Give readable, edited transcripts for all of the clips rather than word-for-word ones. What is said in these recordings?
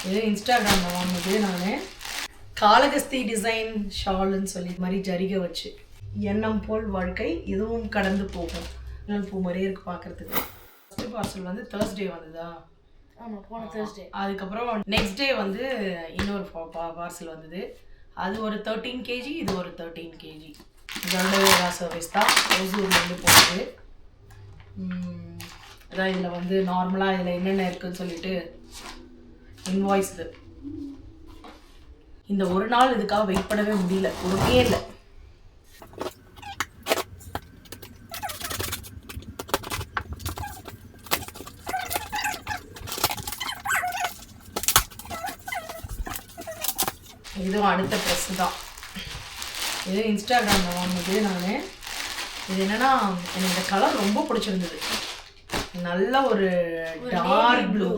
இது இன்ஸ்டாகிராமில் வாங்கினது நான். காளகஸ்தி டிசைன் ஷால்னு சொல்லி மாதிரி ஜரிகை வச்சு எண்ணம் போல் வாழ்க்கை இதுவும் கடந்து போகும். பூ மாதிரியே இருக்குது பார்க்குறதுக்கு. ஃபஸ்ட்டு பார்சல் வந்து தேர்ஸ்டே வந்ததா? ஆமாம், போன தேர்ஸ்டே. அதுக்கப்புறம் நெக்ஸ்ட் டே வந்து இன்னொரு பார்சல் வந்தது. அது ஒரு 13 kg, இது ஒரு 13 kg. கருடவேரா சர்வீஸ் தான், ஓசூர்லேருந்து போகுது. அதான் இதில் வந்து நார்மலாக இதில் என்னென்ன இருக்குதுன்னு சொல்லிட்டு இன்வாய்ஸ் இது. இந்த ஒரு நாள் இதுக்காக வெயிட் பண்ணவே முடியல, ஒன்றுமே இல்லை. இதுவும் அடுத்த ட்ரெஸ்ஸு தான். இது இன்ஸ்டாகிராமில் வாங்கினது நான். இது என்னென்னா எனக்கு இந்த கலர் ரொம்ப பிடிச்சிருந்தது. நல்ல ஒரு டார்க் ப்ளூ,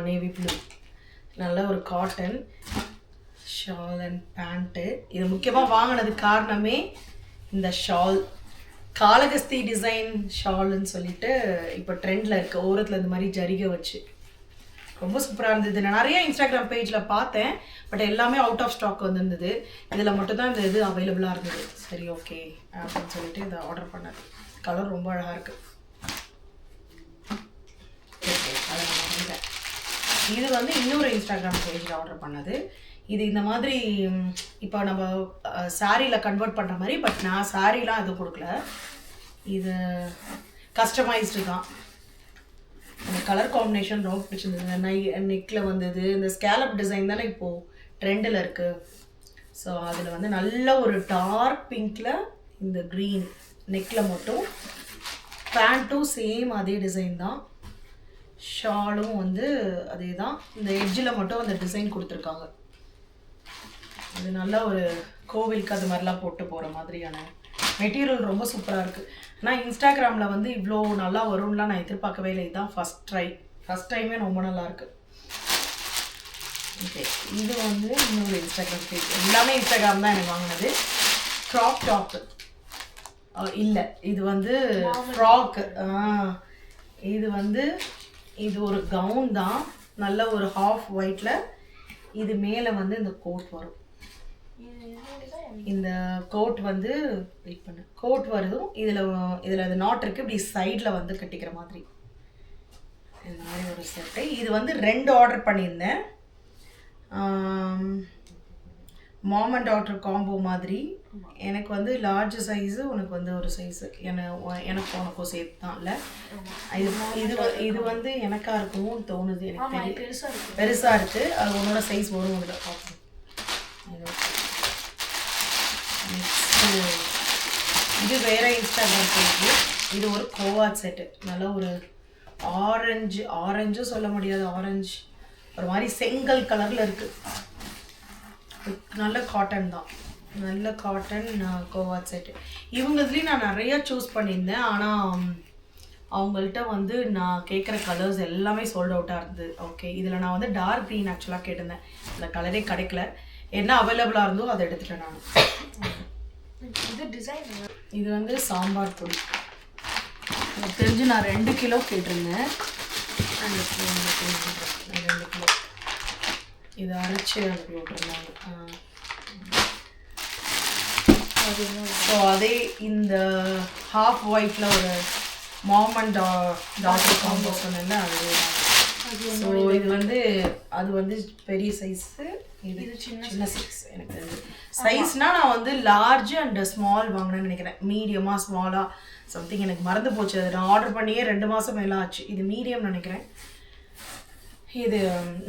நேவி ப்ளூ, நல்ல ஒரு காட்டன் ஷால் அண்ட் பேண்ட்டு. இது முக்கியமாக வாங்கினதுக்கு காரணமே இந்த ஷால். காளகஸ்தி டிசைன் ஷால்னு சொல்லிட்டு இப்போ ட்ரெண்டில் இருக்குது. ஓரத்தில் இந்த மாதிரி ஜரிகை வச்சு ரொம்ப சூப்பராக இருந்தது. நான் நிறைய இன்ஸ்டாகிராம் பேஜில் பார்த்தேன், பட் எல்லாமே அவுட் ஆஃப் ஸ்டாக் வந்துருந்தது. இதில் மட்டும்தான் இந்த இது அவைலபிளாக இருந்தது. சரி, ஓகே அப்படின்னு சொல்லிட்டு இதை ஆர்டர் பண்ணேன். கலர் ரொம்ப அழகாக இருக்குது. ஓகே, அதை நான் வாங்கிட்டேன். இது வந்து இன்னொரு இன்ஸ்டாகிராம் பேஜில் ஆர்டர் பண்ணது. இது இந்த மாதிரி இப்போ நம்ம சாரியில் கன்வெர்ட் பண்ணுற மாதிரி, பட் நான் சாரீலாம் எதுவும் கொடுக்கல. இது கஸ்டமைஸ்டு தான். அந்த கலர் காம்பினேஷன் ரொம்ப பிடிச்சிருந்தது. நெக்கில் வந்தது இந்த ஸ்கேலப் டிசைன் தானே இப்போது ட்ரெண்டில் இருக்குது. ஸோ அதில் வந்து நல்ல ஒரு டார்க் பிங்க்கில் இந்த க்ரீன் நெக்கில் மட்டும். பேண்ட்டும் சேம் அதே டிசைன் தான், ஷாலும் வந்து அதே தான். இந்த எட்ஜில் மட்டும் அந்த டிசைன் கொடுத்துருக்காங்க. இது நல்லா ஒரு கோவிலுக்கு அது மாதிரிலாம் போட்டு போகிற மாதிரியான மெட்டீரியல் ரொம்ப சூப்பராக இருக்குது. ஆனால் இன்ஸ்டாகிராமில் வந்து இவ்வளோ நல்லா வரும்லாம் நான் எதிர்பார்க்கவே இல்லை. இதுதான் ஃபஸ்ட் டைமே ரொம்ப நல்லாயிருக்கு. ஓகே, இது வந்து இன்னொரு இன்ஸ்டாகிராம் பேஜ். எல்லாமே இன்ஸ்டாகிராம் தான் எனக்கு வாங்கினது. க்ராப் டாப்பு இல்லை, இது வந்து ஃப்ராக்கு. இது வந்து இது ஒரு கவுன் தான், நல்ல ஒரு ஹாஃப் ஒயிட்டில். இது மேலே வந்து இந்த கோட் வரும். இந்த கோட் வந்து வெயிட் பண்ண கோட் வருதும் இதில் அது நாட் இருக்குது. இப்படி சைடில் வந்து கட்டிக்கிற மாதிரி இந்த மாதிரி ஒரு செட்டு. இது வந்து 2 ஆர்டர் பண்ணியிருந்தேன். மாம் அண்ட் டாட்டர் காம்போ மாதிரி. எனக்கு வந்து லார்ஜ் சைஸு, உனக்கு வந்து ஒரு சைஸு, எனக்கு உனக்கும் சேர்த்து தான். இல்லை, இது வந்து எனக்காக இருக்கும்னு தோணுது. எனக்கு தெரியும் பெருசாக இருக்குது. அது உன்னோட சைஸ் வரும். அதில் பார்ப்போம். இது வேற இன்ஸ்டாகிராம் பேஜ். இது ஒரு கோவாட் செட்டு. நல்ல ஒரு ஆரஞ்சு சொல்ல முடியாது, ஆரஞ்சு ஒரு மாதிரி செங்கல் கலரில் இருக்குது. நல்ல காட்டன் தான், நல்ல காட்டன் கோவாட் செட்டு. இவங்கதுலேயும் நான் நிறையா சூஸ் பண்ணியிருந்தேன். ஆனால் அவங்கள்ட்ட வந்து நான் கேட்குற கலர்ஸ் எல்லாமே சோல்ட் அவுட்டாக இருந்தது. ஓகே, இதில் நான் வந்து டார்க் க்ரீன் ஆக்சுவலாக கேட்டிருந்தேன். இந்த கலரே கிடைக்கல. என்ன அவைலபிளாக இருந்தோ அதை எடுத்துட்டேன் நான். இது டிசைன். இது வந்து சாம்பார் பொடி. எனக்கு தெரிஞ்சு நான் 2 கிலோ கேட்டிருந்தேன். 2 கிலோ இது அரைச்சி அனுப்பி விட்டுருந்தாங்க. ஸோ அதே இந்த ஹாஃப் ஒயிட்டில் ஒரு மாம் அண்ட் டாட்டர் காம்போ சொன்னேன்ல, அது. ஸோ இது வந்து அது வந்து பெரிய சைஸு, இது சின்ன சைஸ். எனக்கு தெரிஞ்சு சைஸ்னால் நான் வந்து லார்ஜ் அண்ட் ஸ்மால் வாங்கினேன்னு நினைக்கிறேன். மீடியமாக ஸ்மாலாக சம்திங் எனக்கு மறந்து போச்சு. அது நான் ஆர்டர் பண்ணியே 2 மாதம் மேலே ஆச்சு. இது மீடியம் நினைக்கிறேன். இது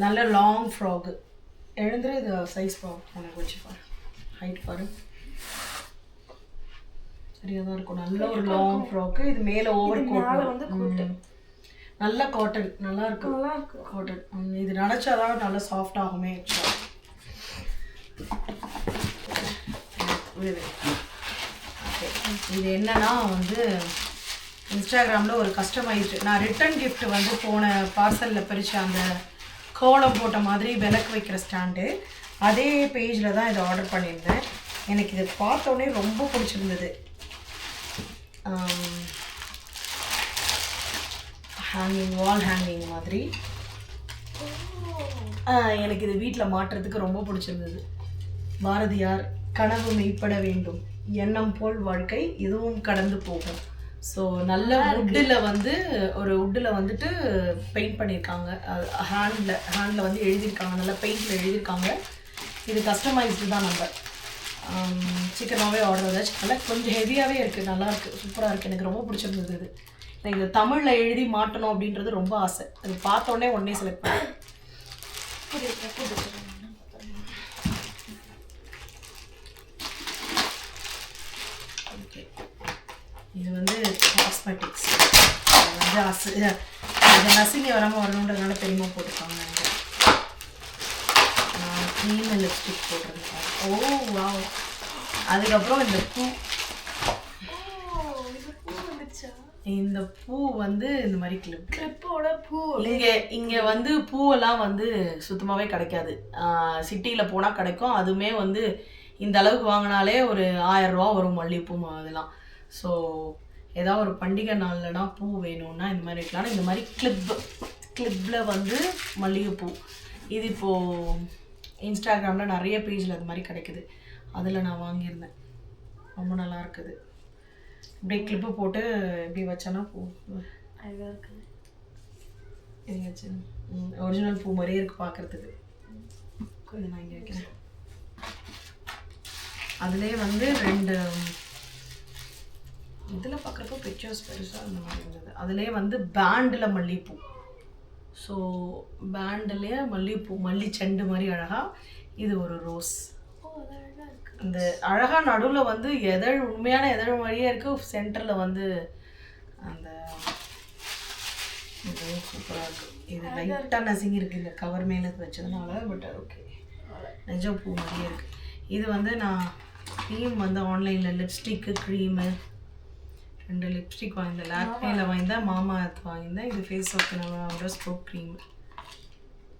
நல்ல லாங் ஃப்ராக்கு. எழுந்துரு, இது சைஸ் உனக்கு வச்சு பாரு, ஹைட் பாரு, சரியாக தான் இருக்கும். நல்ல ஒரு லாங் ஃப்ராக்கு. இது மேலே ஓவர் கோட், நல்ல காட்டன், நல்லா இருக்கு காட்டன். இது நினச்சாதான் நல்லா சாஃப்ட் ஆகுமே. இது என்னன்னா வந்து இன்ஸ்டாகிராமில் ஒரு கஸ்டமைஸ்டு, நான் ரிட்டன் கிஃப்ட் வந்து போன பார்சலில் பிரித்து அந்த கோலம் போட்ட மாதிரி விளக்கு வைக்கிற ஸ்டாண்டு, அதே பேஜில் தான் இதை ஆர்டர் பண்ணியிருந்தேன். எனக்கு இதை பார்த்தோன்னே ரொம்ப பிடிச்சிருந்தது. ஹேங்கிங், வால் ஹேங்கிங் மாதிரி. எனக்கு இது வீட்டில் மாட்டுறதுக்கு ரொம்ப பிடிச்சிருந்தது. பாரதியார் கனவு மெய்ப்பட வேண்டும், எண்ணம் போல் வாழ்க்கை இதுவும் கடந்து போகும். ஸோ நல்ல வுட்டில் வந்து ஒரு வுட்டில் வந்துட்டு பெயிண்ட் பண்ணியிருக்காங்க. ஹேண்டில் வந்து எழுதியிருக்காங்க, நல்லா பெயிண்டில் எழுதியிருக்காங்க. இது கஸ்டமைஸ்டு தான். நம்ம சீக்கிரமாகவே ஆர்டர் வந்தாச்சு. நல்லா கொஞ்சம் ஹெவியாகவே இருக்குது, நல்லாயிருக்கு, சூப்பராக இருக்குது. எனக்கு ரொம்ப பிடிச்சிருந்தது. இது எனக்கு தமிழில் எழுதி மாட்டணும் அப்படின்றது ரொம்ப ஆசை. அது பார்த்தோன்னே உடனே செலக்ட் பண்ணேன். இது வந்து காஸ்மெட்டிக்ஸ். அது வந்து நசுங்கி வராமல் வரணுன்றதுனால பெரியமா போட்டுருக்காங்க. க்ரீம் லிப்ஸ்டிக் போட்டிருந்தேன். ஓ வா. அதுக்கப்புறம் இந்த பூ. இந்த பூ வந்து இந்த மாதிரி கிளிப்போட பூ. இங்கே வந்து பூவெல்லாம் வந்து சுத்தமாகவே கிடைக்காது. சிட்டியில் போனால் கிடைக்கும். அதுவுமே வந்து இந்த அளவுக்கு வாங்கினாலே ஒரு 1000 ரூபா வரும் மல்லிகைப்பூ அதெல்லாம். ஸோ ஏதாவது ஒரு பண்டிகை நாள்லனா பூ வேணும்னா இந்த மாதிரி இருக்கலாம். இந்த மாதிரி கிளிப்பில் வந்து மல்லிகைப்பூ. இது இப்போது இன்ஸ்டாகிராமில் நிறைய பேஜில் அது மாதிரி கிடைக்குது. அதில் நான் வாங்கியிருந்தேன். ரொம்ப நல்லா இருக்குது. இப்படி கிளிப்பு போட்டு இப்படி வச்சோன்னா பூ அழகாக இருக்குது. இது வச்சு ஒரிஜினல் பூ மாதிரியே இருக்குது பார்க்குறதுக்கு. கொஞ்சம் நான் இங்கே வைக்கிறேன். அதுலேயே வந்து 2 இதில் பார்க்குறப்போ பிக்சர்ஸ் பெருசாக அந்த மாதிரி இருந்தது. அதுலேயே வந்து பேண்டில் மல்லிகைப்பூ. ஸோ பேண்டிலே மல்லிகைப்பூ, மல்லி செண்டு மாதிரி அழகாக. இது ஒரு ரோஸ். அந்த அழகாக நடுவில் வந்து எதழ், உண்மையான எதழ் மாதிரியே இருக்குது. சென்டரில் வந்து அந்த இது சூப்பராக இருக்குது. இது லைட்டாக நசுங்கி இருக்குது இந்த கவர் மேலே வச்சதுனால. பட் அது ஓகே, நிஜம் பூ மாதிரியே இருக்குது. இது வந்து நான் க்ரீம் வந்து ஆன்லைனில் லிப்ஸ்டிக்கு க்ரீமு 2 லிப்ஸ்டிக் வாங்கியிருந்தேன். லாக்மேல வாங்கியிருந்தேன், மாமா எர்த் வாங்கியிருந்தேன். இது face wash stroke cream.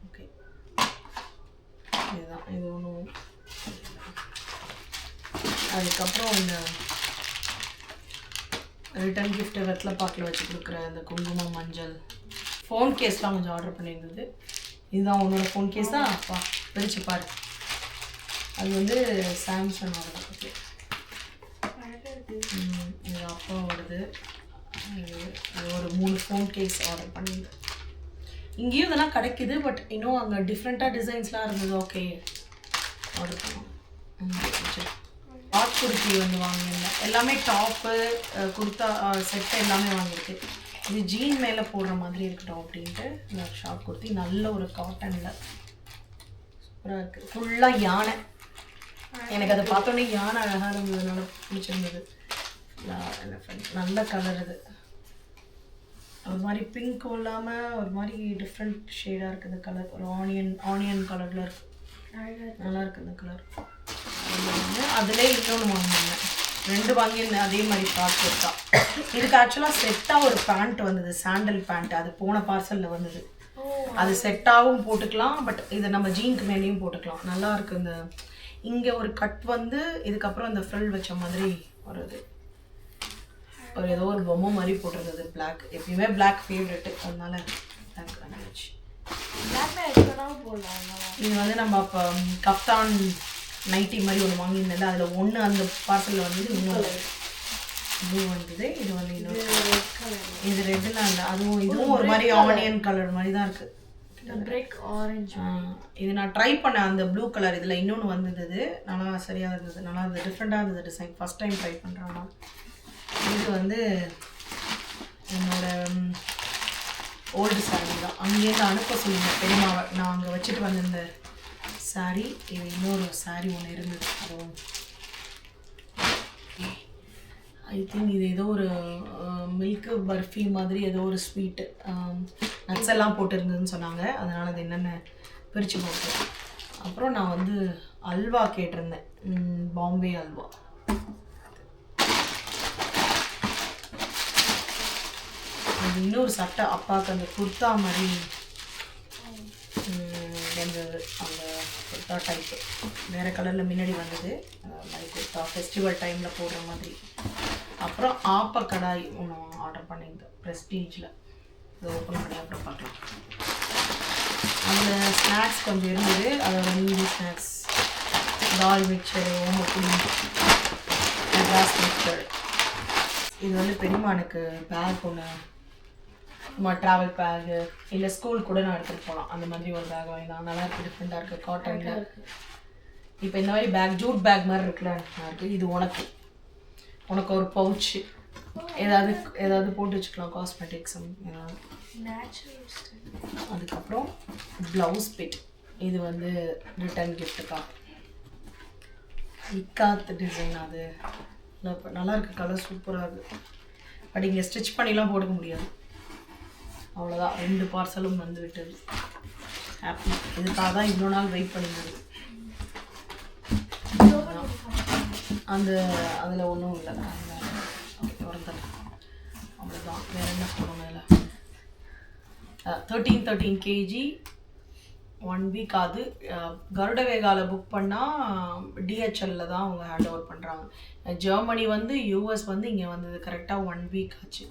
Okay, இதுதான். இது ஒன்றும். அதுக்கப்புறம் இந்த ரிட்டன் கிஃப்ட்டு வெத்தலை பாக்கில் வச்சு கொடுக்குற இந்த குங்குமம், மஞ்சள், ஃபோன் கேஸ்லாம் கொஞ்சம் ஆர்டர் பண்ணியிருந்தது. இதுதான் உன்னோட ஃபோன் கேஸ் தான். அப்பா பிரிச்சு பாரு. அது வந்து சாம்சங்கோட. ஓகே, இது அப்பாவோடது. இது ஒரு 3 ஃபோன் கேஸ் ஆர்டர் பண்ணியிருந்தேன். இங்கேயும் இதெல்லாம் கிடைக்குது. பட் இன்னும் அங்கே டிஃப்ரெண்ட்டாக டிசைன்ஸ்லாம் இருந்தது. ஓகே, ஆர்டர் பண்ணுவோம். ஷார்ட் குர்த்தி வந்து வாங்கியிருந்தேன். எல்லாமே டாப்பு, குர்த்தா செட்டு எல்லாமே வாங்கியிருக்கு. இது ஜீன் மேலே போடுற மாதிரி இருக்கட்டும் அப்படின்ட்டு இந்த ஷார்ட் குர்த்தி. நல்ல ஒரு காட்டனில் சூப்பராக இருக்குது. ஃபுல்லாக யானை. எனக்கு அதை பார்த்தோன்னே யானை அழகாக இருந்ததுனால பிடிச்சிருந்தது. நல்ல கலர். இது ஒரு மாதிரி பிங்க்கும் இல்லாமல் ஒரு மாதிரி டிஃப்ரெண்ட் ஷேடாக இருக்குது கலர். ஒரு ஆனியன் கலரில் இருக்குது. நல்லா இருக்குது இந்த கலர். அதிலே இன்னொன்று வாங்கினேன். 2 வாங்கியிருந்தேன் அதே மாதிரி ஷார்ட் குர்த்தா. இதுக்கு ஆக்சுவலாக செட்டாக ஒரு பேண்ட் வந்தது, சாண்டல் பேண்ட். அது போன பார்சலில் வந்தது. அது செட்டாகவும் போட்டுக்கலாம். பட் இதை நம்ம ஜீனுக்கு மேலேயும் போட்டுக்கலாம். நல்லா இருக்குது. இந்த இங்கே ஒரு கட் வந்து இதுக்கப்புறம் இந்த ஃப்ரில் வச்ச மாதிரி வருது. ஒரு ஏதோ ஒரு பொம்மை மாதிரி போட்டிருந்தது. பிளாக், எப்பயுமே பிளாக் ஃபேவரெட்டு, அதனால பிளாக் வாங்கிடுச்சு. இது வந்து நம்ம அப்போ கப்தான் நைட்டி மாதிரி ஒன்று வாங்கியிருந்தேன். அதில் ஒன்று அந்த பார்சலில் வந்தது, இன்னொரு ப்ளூ வந்தது. இது வந்து இன்னொரு இது ரெட்டுலாம் இல்லை. அதுவும் இதுவும் ஒரு மாதிரி ஆனியன் கலர் மாதிரி தான் இருக்குது. இது நான் ட்ரை பண்ணேன் அந்த ப்ளூ கலர். இதில் இன்னொன்று வந்தது, நல்லா சரியாக இருந்தது, நல்லா இருந்தது, டிஃப்ரெண்ட்டாக இருந்தது டிசைன். ஃபஸ்ட் டைம் ட்ரை பண்ணுறேன். இது வந்து என்னோட ஓல்டு சாரீ தான். அங்கேருந்து அனுப்ப சொல்லுங்கள் பெரியமாவை. நான் அங்கே வச்சுட்டு வந்திருந்த சாரீ. இது இன்னொரு சாரீ ஒன்று இருந்தது. அதுவும் ஐ திங்க் இது ஏதோ ஒரு மில்க்கு பர்ஃபி மாதிரி ஏதோ ஒரு ஸ்வீட்டு, நட்ஸ் எல்லாம் போட்டிருந்ததுன்னு சொன்னாங்க. அதனால் அது என்னென்ன பிரித்து போட்டேன். அப்புறம் நான் வந்து அல்வா கேட்டிருந்தேன், பாம்பே அல்வா. அது இன்னொரு சட்டை அப்பாவுக்கு அந்த குர்த்தா மாதிரி வந்தது. அந்த குர்த்தா டைப்பு வேறு கலரில் முன்னாடி வந்தது. மாதிரி குர்த்தா ஃபெஸ்டிவல் டைமில் போடுற மாதிரி. அப்புறம் ஆப்ப கடாய் ஒன்று ஆர்டர் பண்ணியிருந்தேன் ப்ரெஸ்டீஜில். இதை ஓப்பன் பண்ணி அப்புறம் பார்க்கலாம். அதில் ஸ்நாக்ஸ் கொஞ்சம் இருந்தது, அதோட மீதி ஸ்நாக்ஸ் தால் மிக்சர், ஓமப்புளி, மெட்ராஸ் மிக்சர். இது வந்து பெரியம்மானுக்கு பேக் ஒன்று, சும்மா ட்ராவல் பேகு இல்லை ஸ்கூல் கூட நான் எடுத்துகிட்டு போகலாம், அந்த மாதிரி ஒரு பேக் வாங்கினா நல்லா இருக்குது, டிஃப்ரெண்ட்டாக இருக்குது, காட்டனில். இப்போ இந்த மாதிரி பேக் ஜூட் பேக் மாதிரி இருக்குல்ல இருக்குது. இது உனக்கு ஒரு பவுச்சு, ஏதாவது போட்டு வச்சுக்கலாம், காஸ்மெட்டிக்ஸ் ஏதாவது. அதுக்கப்புறம் ப்ளவுஸ் பிட், இது வந்து ரிட்டன் கிஃப்ட்டுக்கா. இக்காத் டிசைன், அது நல்லா இருக்குது, கலர் சூப்பராக இருக்குது. பட் இங்கே ஸ்டிச் பண்ணிலாம் போட்டுக்க முடியாது, அவ்வளோதான். 2 பார்சலும் வந்து விட்டது. ஹாப்பி. இதுக்காக தான் இவ்வளோ நாள் வெயிட் பண்ணியிருந்தது. அதில் ஒன்றும் இல்லை, அவ்வளோதான். வேறு என்ன போடணும் இதில்? 13 kg 1 வீக். அது கருடவேகாவில் புக் பண்ணால் DHL தான் அவங்க ஹேண்ட் ஓவர் பண்ணுறாங்க. ஜெர்மனி வந்து US வந்து இங்கே வந்தது கரெக்டாக 1 வீக் ஆச்சு.